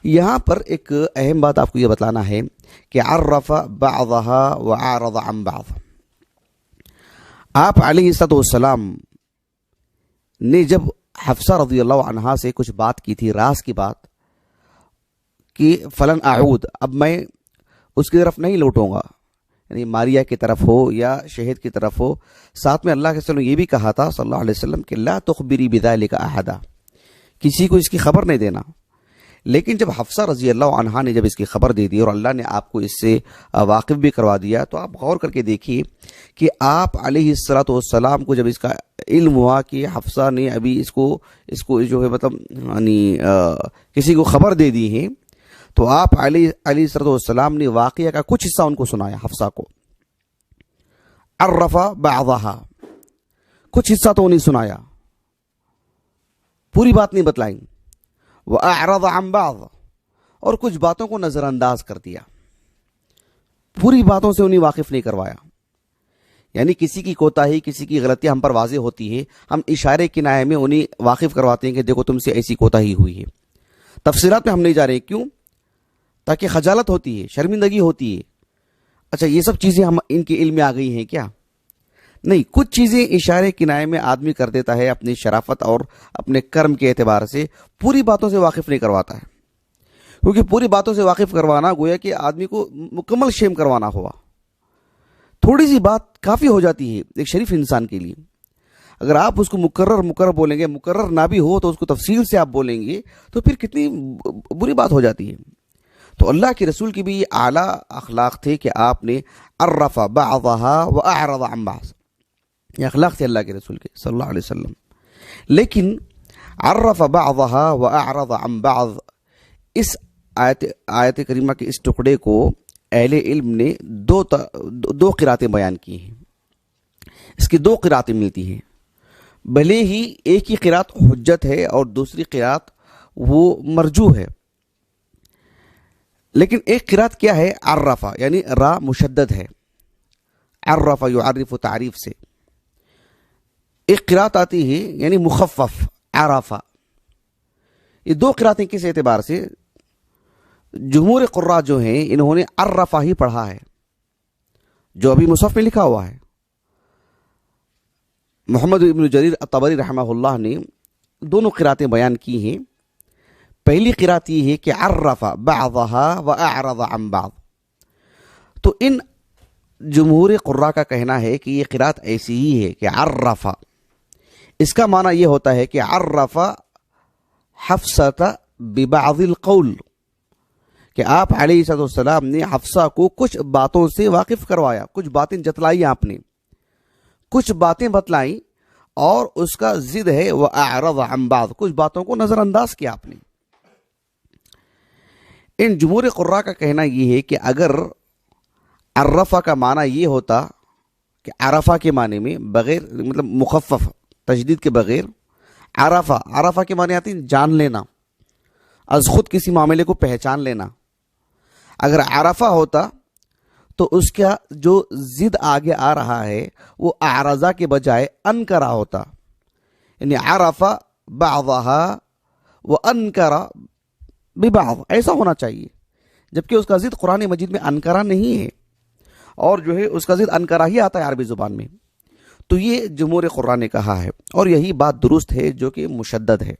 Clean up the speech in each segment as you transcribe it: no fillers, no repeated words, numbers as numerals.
یہاں پر ایک اہم بات آپ کو یہ بتلانا ہے کہ عرف بعضها وأعرض عن بعض. آپ علیہ الصلوۃ والسلام نے جب حفصہ رضی اللہ عنہا سے کچھ بات کی تھی، راز کی بات، کہ فلن اعود، اب میں اس کی طرف نہیں لوٹوں گا، یعنی ماریا کی طرف ہو یا شہد کی طرف ہو. ساتھ میں اللہ کے وسلم یہ بھی کہا تھا صلی اللہ علیہ وسلم کہ لا تخبری بذلک احدا، کسی کو اس کی خبر نہیں دینا. لیکن جب حفصہ رضی اللہ عنہا نے جب اس کی خبر دے دی اور اللہ نے آپ کو اس سے واقف بھی کروا دیا، تو آپ غور کر کے دیکھیے کہ آپ علیہ الصلوۃ والسلام کو جب اس کا علم ہوا کہ حفصہ نے ابھی اس کو جو ہے مطلب یعنی کسی کو خبر دے دی ہے، تو آپ علیہ الصلوۃ والسلام نے واقعہ کا کچھ حصہ ان کو سنایا حفصہ کو. عرف بعضها، کچھ حصہ تو انہیں سنایا، پوری بات نہیں بتلائی. وَأَعْرَضَ عَنْ بَعْضٍ، اور کچھ باتوں کو نظر انداز کر دیا، پوری باتوں سے انہیں واقف نہیں کروایا. یعنی کسی کی کوتاہی، کسی کی غلطی ہم پر واضح ہوتی ہے، ہم اشارے کنایے میں انہیں واقف کرواتے ہیں کہ دیکھو تم سے ایسی کوتاہی ہوئی ہے. تفصیلات میں ہم نہیں جا رہے، کیوں؟ تاکہ خجالت ہوتی ہے، شرمندگی ہوتی ہے. اچھا یہ سب چیزیں ہم ان کے علم میں آ گئی ہیں کیا؟ نہیں، کچھ چیزیں اشارے کنائے میں آدمی کر دیتا ہے اپنی شرافت اور اپنے کرم کے اعتبار سے، پوری باتوں سے واقف نہیں کرواتا ہے. کیونکہ پوری باتوں سے واقف کروانا گویا کہ آدمی کو مکمل شیم کروانا ہوا. تھوڑی سی بات کافی ہو جاتی ہے ایک شریف انسان کے لیے. اگر آپ اس کو مکرر بولیں گے، مکرر نہ بھی ہو تو اس کو تفصیل سے آپ بولیں گے، تو پھر کتنی بری بات ہو جاتی ہے. تو اللہ کے رسول کی بھی یہ اعلیٰ اخلاق تھے کہ آپ نے عرف بعضها واعرض عن بعض، یہ اخلاق تھے اللہ کے رسول کے صلی اللہ علیہ وسلم. لیکن عرف بعضها واعرض عن بعض، اس آیت کریمہ کے اس ٹکڑے کو اہل علم نے دو قراتیں بیان کی ہیں. اس کی دو قراتیں ملتی ہیں، بھلے ہی ایک ہی قرات حجت ہے اور دوسری قرات وہ مرجوح ہے، لیکن ایک قرات کیا ہے؟ عرفہ، یعنی را مشدد ہے، عرف یعرف تعریف سے. ایک قرات آتی ہے یعنی مخفف، عرفہ. یہ دو قراتیں کس اعتبار سے؟ جمہور قراء جو ہیں انہوں نے عرفہ ہی پڑھا ہے، جو ابھی مصحف میں لکھا ہوا ہے. محمد ابن جریر الطبری رحمہ اللہ نے دونوں قراتیں بیان کی ہیں. پہلی قرات یہ ہے کہ عرف بعضها واعرض عن بعض. تو ان جمہور قراء کا کہنا ہے کہ یہ قرات ایسی ہی ہے کہ عرف، اس کا معنی یہ ہوتا ہے کہ عرف حفصہ ببعض القول، کہ آپ علیہ السلام نے حفصہ کو کچھ باتوں سے واقف کروایا، کچھ باتیں جتلائی، آپ نے کچھ باتیں بتلائیں، اور اس کا ضد ہے وَأَعْرَضَ عَنْ بَعْضٍ، کچھ باتوں کو نظر انداز کیا آپ نے. ان جمہور قراء کا کہنا یہ ہے کہ اگر عرفہ کا معنی یہ ہوتا کہ عرفہ کے معنی میں بغیر مطلب مخفف تشدید کے بغیر، عرفہ کے معنی آتی جان لینا، از خود کسی معاملے کو پہچان لینا. اگر عرفہ ہوتا تو اس کا جو ضد آگے آ رہا ہے وہ اعرضہ کے بجائے انکرا ہوتا، یعنی عرفہ بعضها وانکرا ببعض، ایسا ہونا چاہیے. جبکہ اس کا ضد قرآن مجید میں انکرا نہیں ہے، اور جو ہے اس کا ضد انکرا ہی آتا ہے عربی زبان میں. تو یہ جمہور قراء نے کہا ہے، اور یہی بات درست ہے جو کہ مشدد ہے.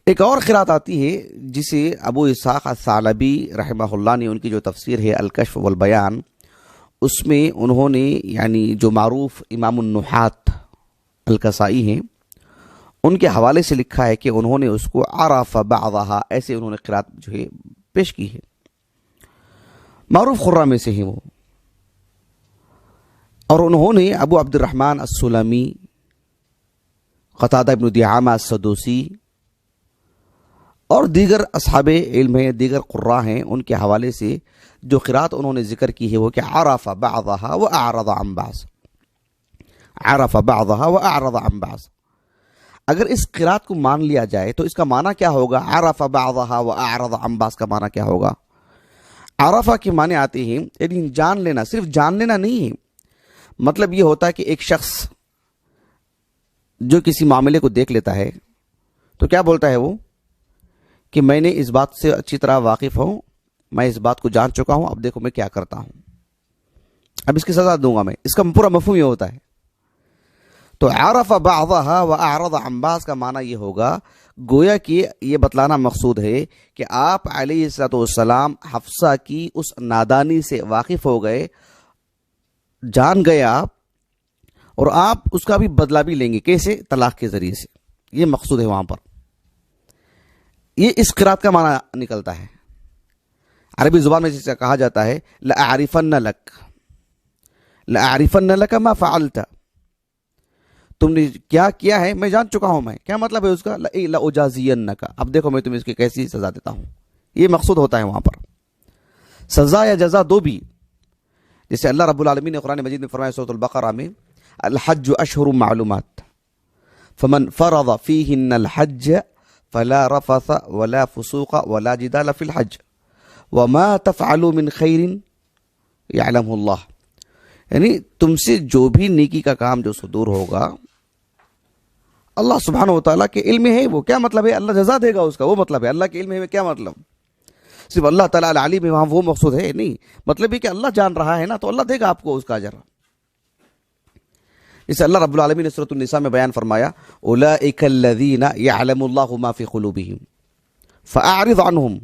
ایک اور قرات آتی ہے جسے ابو اسحاق الثعلبی رحمہ اللہ نے، ان کی جو تفسیر ہے الکشف والبیان، اس میں انہوں نے یعنی جو معروف امام النحات الکسائی ہیں ان کے حوالے سے لکھا ہے کہ انہوں نے اس کو عرف بعضها، ایسے انہوں نے قرات جو ہے پیش کی ہے. معروف قراء میں سے ہیں وہ. اور انہوں نے ابو عبد الرحمن السلمی، قتادہ ابن دعامہ السدوسی اور دیگر اصحاب علم ہیں، دیگر قراء ہیں، ان کے حوالے سے جو قرات انہوں نے ذکر کی ہے وہ کہ عرف بعضها واعرض عن بعض، عرف بعضها واعرض عن بعض. اگر اس قرات کو مان لیا جائے تو اس کا معنی کیا ہوگا؟ عرف بعضها واعرض عن بعض کا معنی کیا ہوگا؟ عرفہ کے معنی آتے ہیں یعنی جان لینا، صرف جان لینا نہیں ہے. مطلب یہ ہوتا ہے کہ ایک شخص جو کسی معاملے کو دیکھ لیتا ہے تو کیا بولتا ہے وہ کہ میں نے اس بات سے اچھی طرح واقف ہوں، میں اس بات کو جان چکا ہوں، اب دیکھو میں کیا کرتا ہوں، اب اس کی سزا دوں گا میں. اس کا پورا مفہوم یہ ہوتا ہے. تو عرف بعضها واعرض عن بعض کا معنی یہ ہوگا، گویا کہ یہ بتلانا مقصود ہے کہ آپ علیہ الصلوۃ والسلام حفصہ کی اس نادانی سے واقف ہو گئے، جان گئے آپ، اور آپ اس کا بھی بدلہ بھی لیں گے. کیسے؟ طلاق کے ذریعے سے. یہ مقصود ہے وہاں پر. یہ اس قرات کا معنی نکلتا ہے. عربی زبان میں جسے کہا جاتا ہے لأعرفن لک، لأعرفن لک ما فعلت، تم نے کیا کیا ہے میں جان چکا ہوں. میں کیا مطلب ہے اس کا؟ لأجازینک، اب دیکھو میں تمہیں اس کی کیسی سزا دیتا ہوں. یہ مقصود ہوتا ہے وہاں پر. سزا یا جزا دو بھی. جیسے اللہ رب العالمین نے قرآن مجید میں فرمایا سورۃ البقرہ میں، الحج اشہر معلومات فمن فرض فیہن الحج فلا رفث ولا فسوق ولا جدال فی الحج وما تفعلوا من خیر یعلمہ اللہ. یعنی تم سے جو بھی نیکی کا کام جو صدور ہوگا اللہ سبحانہ و تعالیٰ کے علم ہے. وہ کیا مطلب ہے؟ اللہ جزا دے گا اس کا، وہ مطلب ہے. اللہ کے علم ہے کیا مطلب؟ صرف اللہ تعالیٰ العلیم ہے وہاں وہ مقصود ہے نہیں. مطلب ہے کہ اللہ جان رہا ہے نا، تو اللہ دے گا آپ کو اس کا اجر. جسے اللہ رب العالمین نے سورۃ النساء میں بیان فرمایا، اولئک الذین یعلم اللہ ما فی قلوبہم فاعرض عنہم.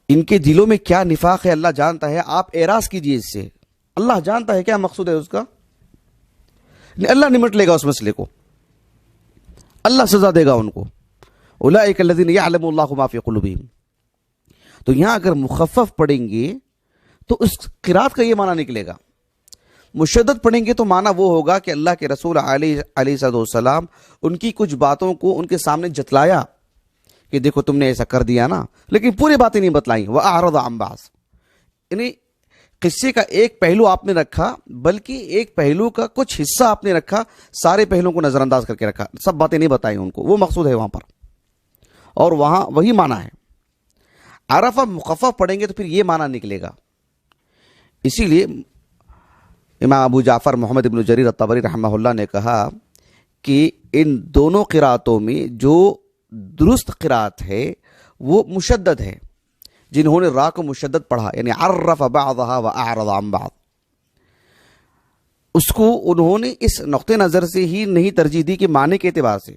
ان کے دلوں میں کیا نفاق ہے اللہ جانتا ہے، آپ اعراض کیجئے اس سے. اللہ جانتا ہے کیا مقصود ہے اس کا، اللہ نمٹ لے گا اس مسئلے کو، اللہ سزا دے گا ان کو. اولئک الذین یعلم اللہ ما فی قلوبہم. تو یہاں اگر مخفف پڑھیں گے تو اس قرات کا یہ معنی نکلے گا. مشدد پڑھیں گے تو معنی وہ ہوگا کہ اللہ کے رسول علیہ السلام ان کی کچھ باتوں کو ان کے سامنے جتلایا کہ دیکھو تم نے ایسا کر دیا نا، لیکن پوری باتیں نہیں بتلائیں. وَأَعْرَضَ عَنْ بَعْضٍ، یعنی قصے کا ایک پہلو آپ نے رکھا، بلکہ ایک پہلو کا کچھ حصہ آپ نے رکھا، سارے پہلوؤں کو نظر انداز کر کے رکھا، سب باتیں نہیں بتائیں ان کو. وہ مقصود ہے وہاں پر، اور وہاں وہی معنی ہے. عرف مخفف پڑھیں گے تو پھر یہ معنی نکلے گا. اسی لیے امام ابو جعفر محمد ابن جریر الطبری رحمہ اللہ نے کہا کہ ان دونوں قراتوں میں جو درست قرات ہے وہ مشدد ہے. جنہوں نے را کو مشدد پڑھا، یعنی عرف بعضها واعرض عن بعض، اس کو انہوں نے اس نقطہ نظر سے ہی نہیں ترجیح دی کہ معنی کے اعتبار سے،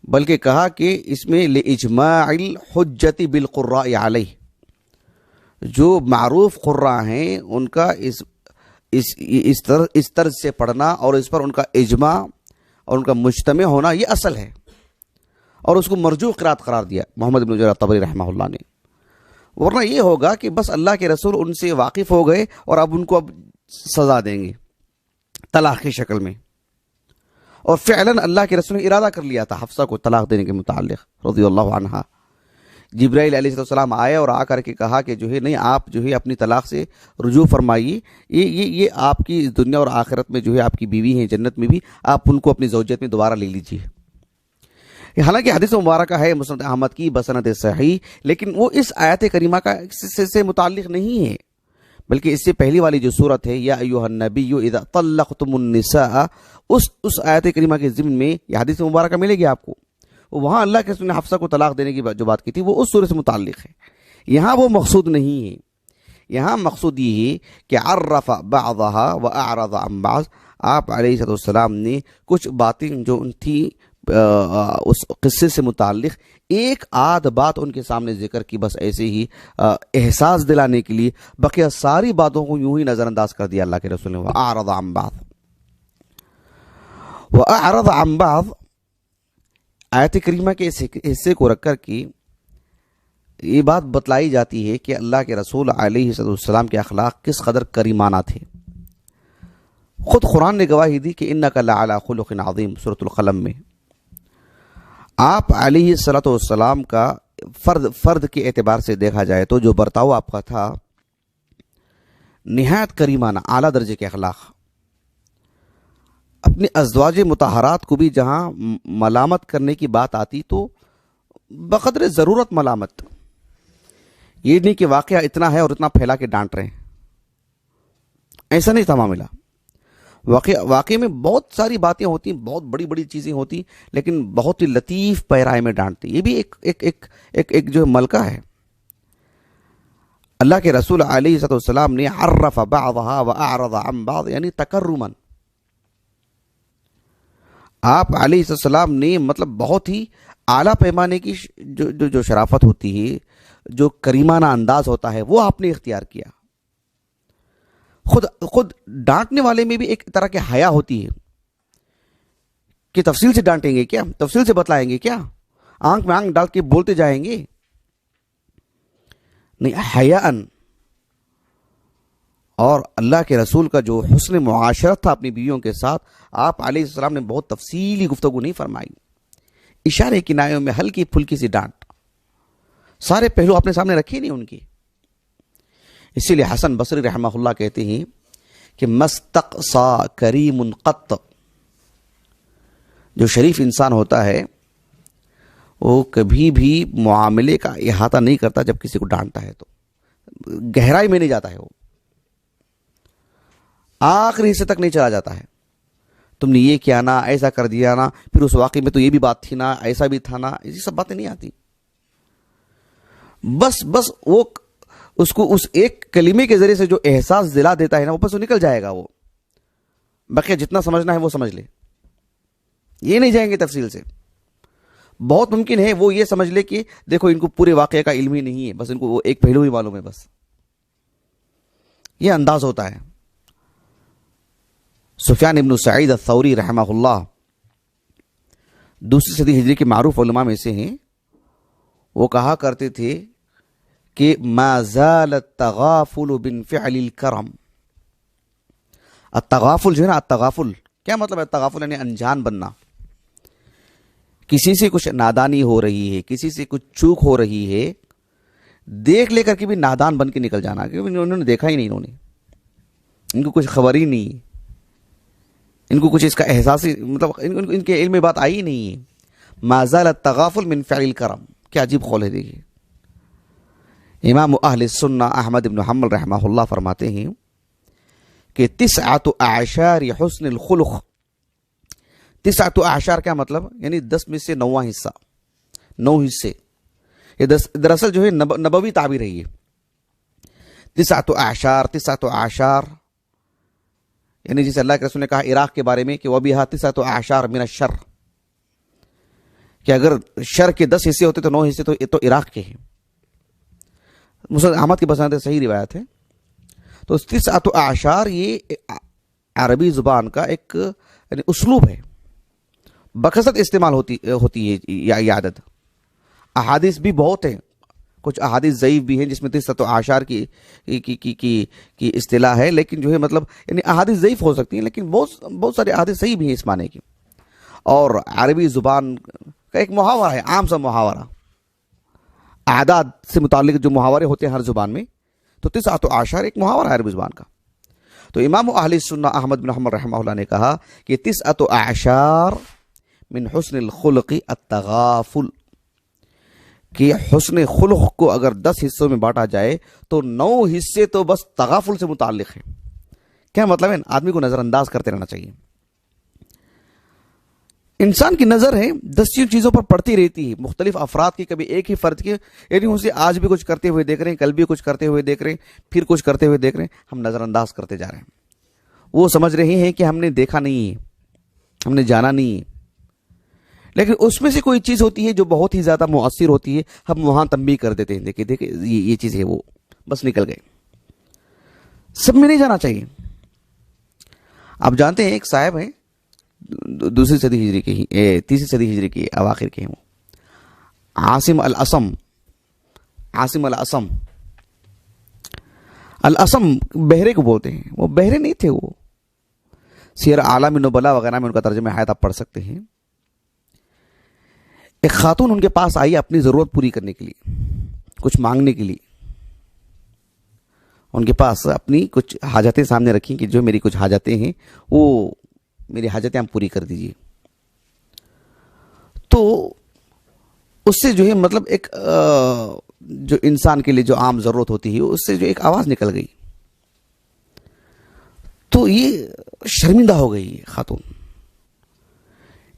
بلکہ کہا کہ اس میں لإجماع الحجت بالقراء علیہ، جو معروف قراء ہیں ان کا اس طرز سے پڑھنا اور اس پر ان کا اجماع اور ان کا مجتمع ہونا یہ اصل ہے، اور اس کو مرجوح قرات قرار دیا محمد بن جریر الطبری رحمہ اللہ نے. ورنہ یہ ہوگا کہ بس اللہ کے رسول ان سے واقف ہو گئے اور اب ان کو اب سزا دیں گے طلاق کی شکل میں. اور فعلاً اللہ کے رسول نے ارادہ کر لیا تھا حفصہ کو طلاق دینے کے متعلق رضی اللہ عنہا. جبرائیل علیہ السلام آئے اور آ کر کے کہا کہ جو ہے نہیں، آپ جو ہے اپنی طلاق سے رجوع فرمائیے، یہ آپ کی دنیا اور آخرت میں جو ہے آپ کی بیوی ہیں، جنت میں بھی آپ ان کو اپنی زوجیت میں دوبارہ لے لیجیے. حالانکہ حدیث مبارکہ ہے مسند احمد کی بسند صحیح، لیکن وہ اس آیت کریمہ کا سے متعلق نہیں ہے، بلکہ اس سے پہلی والی جو صورت ہے یا ایھا النبی اذا طلقتم النساء، اس آیت کریمہ کے ضمن میں یہ حدیث مبارکہ ملے گی آپ کو. وہاں اللہ کے رسول نے حفصہ کو طلاق دینے کی جو بات کی تھی وہ اس سورہ سے متعلق ہے. یہاں وہ مقصود نہیں ہے. یہاں مقصود یہ ہے کہ عرف بعضها واعرض عن بعض، آپ علیہ السلام نے کچھ باتیں جو تھیں اس قصے سے متعلق ایک آدھ بات ان کے سامنے ذکر کی، بس ایسے ہی احساس دلانے کے لیے، بقیہ ساری باتوں کو یوں ہی نظر انداز کر دیا اللہ کے رسول نے. وَأَعْرَضَ عَنْ بَعْضٍ وَأَعْرَضَ عَنْ بَعْضٍ آیت کریمہ کے اس حصے کو رکھ کر کی یہ بات بتلائی جاتی ہے کہ اللہ کے رسول علیہ السلام کے اخلاق کس قدر کریمانہ تھے. خود قرآن نے گواہی دی کہ اِنَّكَ لَعَلَىٰ خُلُقٍ عَظِيمٍ سورۃ القلم میں. آپ علیہ السلام کا فرد کے اعتبار سے دیکھا جائے تو جو برتاؤ آپ کا تھا نہایت کریمانہ، اعلیٰ درجے کے اخلاق. اپنے ازواج مطہرات کو بھی جہاں ملامت کرنے کی بات آتی تو بقدر ضرورت ملامت، یہ نہیں کہ واقعہ اتنا ہے اور اتنا پھیلا کے ڈانٹ رہے ہیں، ایسا نہیں تھا معاملہ. واقعی میں بہت ساری باتیں ہوتی ہیں، بہت بڑی بڑی چیزیں ہوتی، لیکن بہت ہی لطیف پیرائے میں ڈانٹتی. یہ بھی ایک جو ملکہ ہے. اللہ کے رسول علیہ الصلوۃ والسلام نے عرف بعضها واعرض عن بعض، یعنی تکرما. آپ علیہ السلام نے مطلب بہت ہی اعلیٰ پیمانے کی جو شرافت ہوتی ہے، جو کریمانہ انداز ہوتا ہے، وہ آپ نے اختیار کیا. خود ڈانٹنے والے میں بھی ایک طرح کی حیا ہوتی ہے کہ تفصیل سے ڈانٹیں گے کیا، تفصیل سے بتلائیں گے کیا، آنکھ میں آنکھ ڈال کے بولتے جائیں گے. نہیں، حیاءً. اور اللہ کے رسول کا جو حسن معاشرت تھا اپنی بیویوں کے ساتھ، آپ علیہ السلام نے بہت تفصیلی گفتگو نہیں فرمائی، اشارے کنایوں میں ہلکی پھلکی سی ڈانٹ، سارے پہلو اپنے سامنے رکھے نہیں ان کی. اسی لیے حسن بصری رحمہ اللہ کہتے ہیں کہ مستقصا کریم قط، جو شریف انسان ہوتا ہے وہ کبھی بھی معاملے کا احاطہ نہیں کرتا. جب کسی کو ڈانٹتا ہے تو گہرائی میں نہیں جاتا ہے، وہ آخری حصے تک نہیں چلا جاتا ہے. تم نے یہ کیا نا، ایسا کر دیا نا، پھر اس واقعے میں تو یہ بھی بات تھی نا، ایسا بھی تھا نا، ایسی سب باتیں نہیں آتی. بس وہ اس کو اس ایک کلمے کے ذریعے سے جو احساس دلا دیتا ہے نا، وہ بس وہ نکل جائے گا. وہ بقیہ جتنا سمجھنا ہے وہ سمجھ لے، یہ نہیں جائیں گے تفصیل سے. بہت ممکن ہے وہ یہ سمجھ لے کہ دیکھو ان کو پورے واقعے کا علم ہی نہیں ہے، بس ان کو وہ ایک پہلو ہی معلوم ہے. بس یہ انداز ہوتا ہے. سفیان ابن سعید الثوری رحمہ اللہ دوسری صدی ہجری کے معروف علماء میں سے ہیں. وہ کہا کرتے تھے کہ ما زال التغافل بن فعل الکرم. التغافل جو ہے نا، التغافل کیا مطلب ہے؟ التغافل یعنی انجان بننا. کسی سے کچھ نادانی ہو رہی ہے، کسی سے کچھ چوک ہو رہی ہے، دیکھ لے کر کے بھی نادان بن کے نکل جانا، کیونکہ انہوں نے دیکھا ہی نہیں، ان کو کچھ خبر ہی نہیں، ان کو کچھ اس کا احساس ہی، مطلب ان کے علم میں بات آئی نہیں ہے. ما زال التغافل من فعل الکرم، کیا عجیب قول ہے. دیکھیے امام اہل السنہ احمد بن حنبل رحمہ اللہ فرماتے ہیں کہ 9 اعشار حسن الخلق. 9 اعشار کیا مطلب؟ یعنی 10 میں سے 9واں حصہ، 9 حصے. یہ دراصل جو ہے نبوی تعبیر ہے. یہ 9 اعشار یعنی جسے اللہ کے رسول نے کہا عراق کے بارے میں کہ وَبِهَا 9 اعشار من الشر، کہ اگر شر کے 10 حصے ہوتے تو 9 حصے تو عراق کے ہیں. مسند احمد کی بسند صحیح روایت ہے. تو 9 اعشار یہ عربی زبان کا ایک یعنی اسلوب ہے، بکثرت استعمال ہوتی ہے یہ عدد. احادیث بھی بہت ہیں، کچھ احادیث ضعیف بھی ہیں جس میں 9 اعشار کی اصطلاح ہے، لیکن جو ہے مطلب یعنی احادیث ضعیف ہو سکتی ہیں، لیکن بہت سارے احادیث صحیح بھی ہیں اس معنی کی. اور عربی زبان کا ایک محاورہ ہے، عام سا محاورہ، اعداد سے متعلق جو محاورے ہوتے ہیں ہر زبان میں، تو 9 اعشار ایک محاورہ ہے عربی زبان کا. تو امام اہل سنہ احمد بن حنبل رحمہ اللہ نے کہا کہ 9 اعشار من حسن الخلق التغافل، کہ حسن خلق کو اگر 10 حصوں میں بانٹا جائے تو 9 حصے تو بس تغافل سے متعلق ہیں. کیا مطلب ہے؟ آدمی کو نظر انداز کرتے رہنا چاہیے. انسان کی نظر ہے 10 چیزوں پر پڑتی رہتی ہے، مختلف افراد کی، کبھی ایک ہی فرد کی، یعنی اسے آج بھی کچھ کرتے ہوئے دیکھ رہے ہیں، کل بھی کچھ کرتے ہوئے دیکھ رہے ہیں، پھر کچھ کرتے ہوئے دیکھ رہے ہیں. ہم نظر انداز کرتے جا رہے ہیں. وہ سمجھ رہے ہیں کہ ہم نے دیکھا نہیں ہے، ہم نے جانا نہیں ہے، لیکن اس میں سے کوئی چیز ہوتی ہے جو بہت ہی زیادہ مؤثر ہوتی ہے، ہم وہاں تنبیہ کر دیتے ہیں، دیکھیں یہ چیز ہے، وہ بس نکل گئے. سب میں نہیں جانا چاہیے. آپ جانتے ہیں ایک صاحب ہیں، دوسری صدی ہجری کے ہی، تیسری صدی ہجری کے اواخر کے ہیں، وہ عاصم الاسم بہرے کو بولتے ہیں. وہ بہرے نہیں تھے، وہ سیر اعلام نبلا وغیرہ میں ان کا ترجمہ حیات آپ پڑھ سکتے ہیں. ایک خاتون ان کے پاس آئی اپنی ضرورت پوری کرنے کے لیے، کچھ مانگنے کے لیے. ان کے پاس اپنی کچھ حاجتیں سامنے رکھیں کہ جو میری کچھ حاجتیں ہیں وہ میری حاجتیں آپ پوری کر دیجیے. تو اس سے جو ہے مطلب ایک جو انسان کے لیے جو عام ضرورت ہوتی ہے اس سے جو ایک آواز نکل گئی. تو یہ شرمندہ ہو گئی خاتون.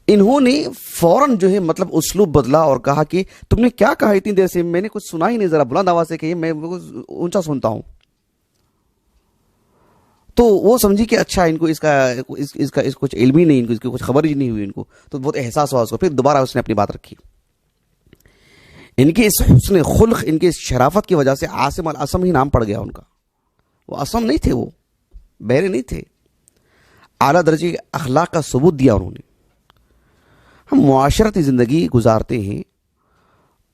انہوں نے فوراً جو ہے مطلب اسلوب بدلا اور کہا کہ تم نے کیا کہا اتنی دیر سے؟ میں نے کچھ سنا ہی نہیں, ذرا بلند آواز سے کہیے, میں اونچا سنتا ہوں. تو وہ سمجھی کہ اچھا ان کو اس کا کچھ علم ہی نہیں, ان کو اس کی کچھ خبر ہی نہیں ہوئی ان کو. تو بہت احساس ہوا اس کو. پھر دوبارہ اس نے اپنی بات رکھی. ان کے اس حسن خلق, ان کے اس شرافت کی وجہ سے عاصم الاسم ہی نام پڑ گیا ان کا. وہ اسم نہیں تھے, وہ بہرے نہیں تھے, اعلیٰ درجے کے اخلاق کا ثبوت دیا انہوں نے. ہم معاشرتی زندگی گزارتے ہیں,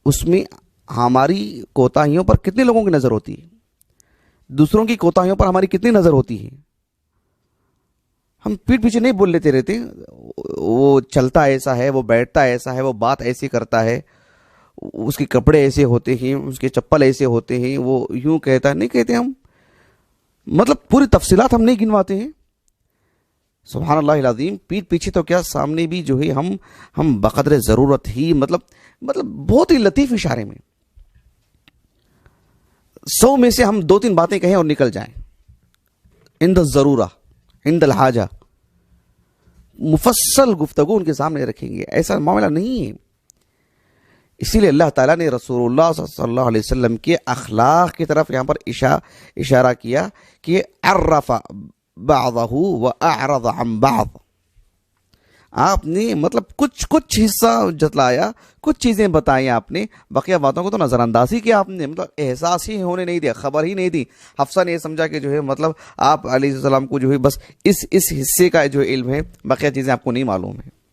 اس میں ہماری کوتاہیوں پر کتنے لوگوں کی نظر ہوتی ہے, دوسروں کی کوتاہیوں پر ہماری کتنی نظر ہوتی ہے. ہم پیٹھ پیچھے نہیں بول لیتے رہتے, وہ چلتا ایسا ہے, وہ بیٹھتا ایسا ہے, وہ بات ایسی کرتا ہے, اس کے کپڑے ایسے ہوتے ہیں, اس کے چپل ایسے ہوتے ہیں, وہ یوں کہتا ہے. نہیں کہتے ہم, مطلب پوری تفصیلات ہم نہیں گنواتے ہیں. سبحان اللہ العظیم. پیٹھ پیچھے تو کیا, سامنے بھی جو ہے ہم بقدر ضرورت ہی مطلب بہت ہی لطیف اشارے میں 100 میں سے ہم 2-3 باتیں کہیں اور نکل جائیں. عند الضرورہ, عند الحاجہ, مفصل گفتگو ان کے سامنے رکھیں گے. ایسا معاملہ نہیں ہے. اسی لیے اللہ تعالیٰ نے رسول اللہ صلی اللہ علیہ وسلم کے اخلاق کی طرف یہاں پر اشارہ کیا کہ عرف بعضہ واعرض عن بعض. آپ نے مطلب کچھ حصہ جتلایا, کچھ چیزیں بتائیں آپ نے, بقیہ باتوں کو تو نظر انداز ہی کیا آپ نے. مطلب احساس ہی ہونے نہیں دیا, خبر ہی نہیں دی. حفصہ نے یہ سمجھا کہ جو ہے مطلب آپ علیہ السلام کو جو ہے بس اس حصے کا جو علم ہے, بقیہ چیزیں آپ کو نہیں معلوم ہے.